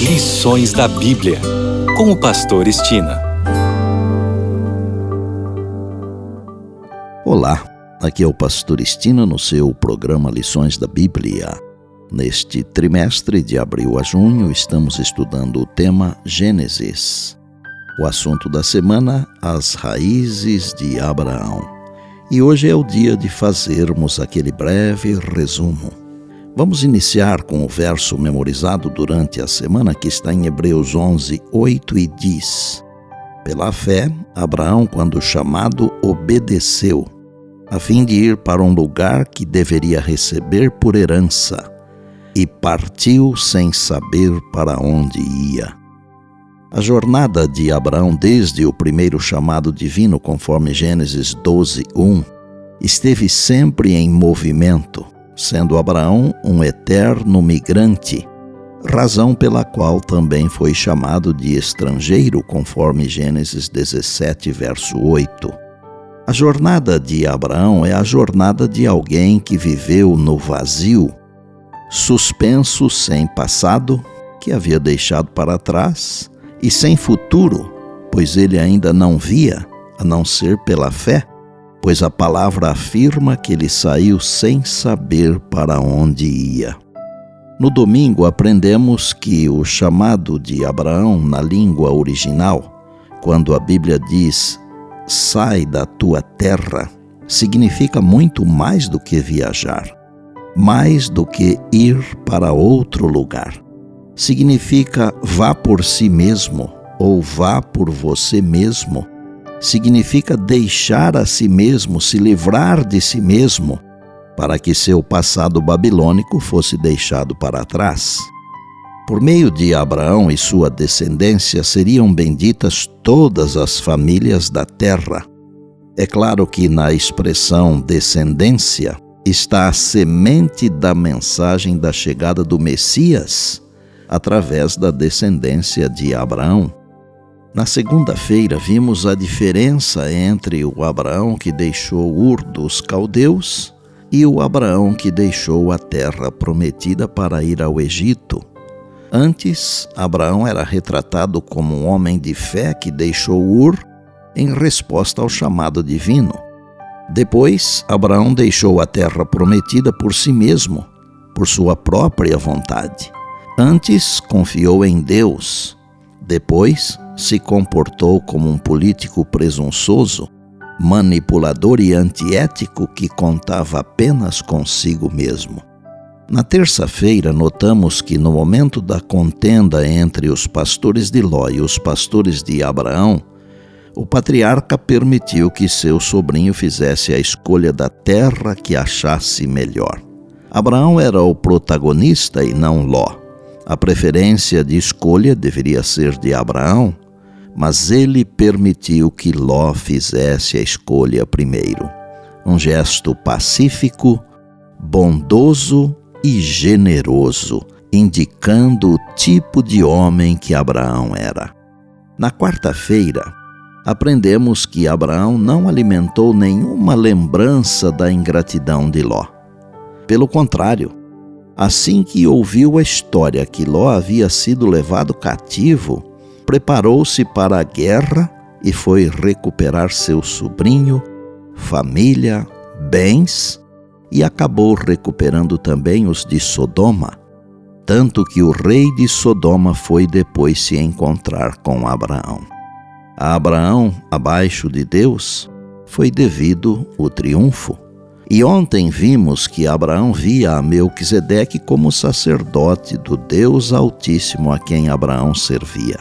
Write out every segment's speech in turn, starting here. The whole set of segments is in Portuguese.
Lições da Bíblia, com o pastor Estina. Olá, aqui é o pastor Estina no seu programa Lições da Bíblia. Neste trimestre de abril a junho, estamos estudando o tema Gênesis. O assunto da semana, as raízes de Abraão. E hoje é o dia de fazermos aquele breve resumo. Vamos iniciar com o verso memorizado durante a semana que está em Hebreus 11, 8 e diz: Pela fé, Abraão, quando chamado, obedeceu, a fim de ir para um lugar que deveria receber por herança, e partiu sem saber para onde ia. A jornada de Abraão desde o primeiro chamado divino, conforme Gênesis 12, 1, esteve sempre em movimento, sendo Abraão um eterno migrante, razão pela qual também foi chamado de estrangeiro, conforme Gênesis 17, verso 8. A jornada de Abraão é a jornada de alguém que viveu no vazio, suspenso sem passado, que havia deixado para trás, e sem futuro, pois ele ainda não via, a não ser pela fé, pois a palavra afirma que ele saiu sem saber para onde ia. No domingo aprendemos que o chamado de Abraão na língua original, quando a Bíblia diz sai da tua terra, significa muito mais do que viajar, mais do que ir para outro lugar. Significa vá por si mesmo ou vá por você mesmo. Significa deixar a si mesmo, se livrar de si mesmo, para que seu passado babilônico fosse deixado para trás. Por meio de Abraão e sua descendência seriam benditas todas as famílias da terra. É claro que na expressão descendência está a semente da mensagem da chegada do Messias através da descendência de Abraão. Na segunda-feira vimos a diferença entre o Abraão que deixou Ur dos Caldeus e o Abraão que deixou a terra prometida para ir ao Egito. Antes, Abraão era retratado como um homem de fé que deixou Ur em resposta ao chamado divino. Depois, Abraão deixou a terra prometida por si mesmo, por sua própria vontade. Antes, confiou em Deus. Depois, se comportou como um político presunçoso, manipulador e antiético que contava apenas consigo mesmo. Na terça-feira, notamos que no momento da contenda entre os pastores de Ló e os pastores de Abraão, o patriarca permitiu que seu sobrinho fizesse a escolha da terra que achasse melhor. Abraão era o protagonista e não Ló. A preferência de escolha deveria ser de Abraão, mas ele permitiu que Ló fizesse a escolha primeiro. Um gesto pacífico, bondoso e generoso, indicando o tipo de homem que Abraão era. Na quarta-feira, aprendemos que Abraão não alimentou nenhuma lembrança da ingratidão de Ló. Pelo contrário, assim que ouviu a história que Ló havia sido levado cativo, preparou-se para a guerra e foi recuperar seu sobrinho, família, bens e acabou recuperando também os de Sodoma, tanto que o rei de Sodoma foi depois se encontrar com Abraão. A Abraão, abaixo de Deus, foi devido o triunfo. E ontem vimos que Abraão via a Melquisedeque como sacerdote do Deus Altíssimo a quem Abraão servia.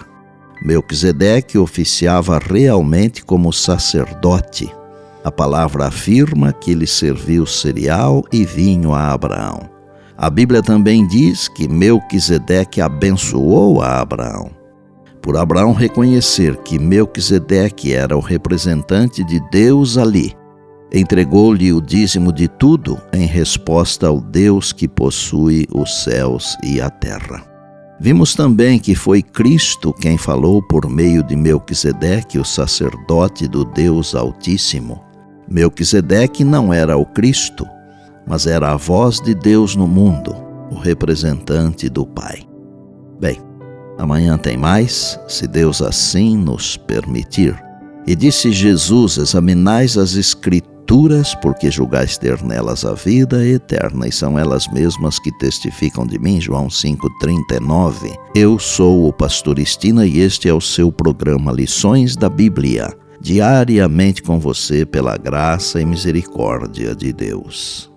Melquisedeque oficiava realmente como sacerdote. A palavra afirma que ele serviu cereal e vinho a Abraão. A Bíblia também diz que Melquisedeque abençoou a Abraão. Por Abraão reconhecer que Melquisedeque era o representante de Deus ali, entregou-lhe o dízimo de tudo em resposta ao Deus que possui os céus e a terra. Vimos também que foi Cristo quem falou por meio de Melquisedeque, o sacerdote do Deus Altíssimo. Melquisedeque não era o Cristo, mas era a voz de Deus no mundo, o representante do Pai. Bem, Amanhã tem mais, se Deus assim nos permitir. E disse Jesus: examinais as Escrituras, porque julgais ter nelas a vida eterna, e são elas mesmas que testificam de mim. João 5,39. Eu sou o pastor Estina e este é o seu programa Lições da Bíblia, diariamente com você pela graça e misericórdia de Deus.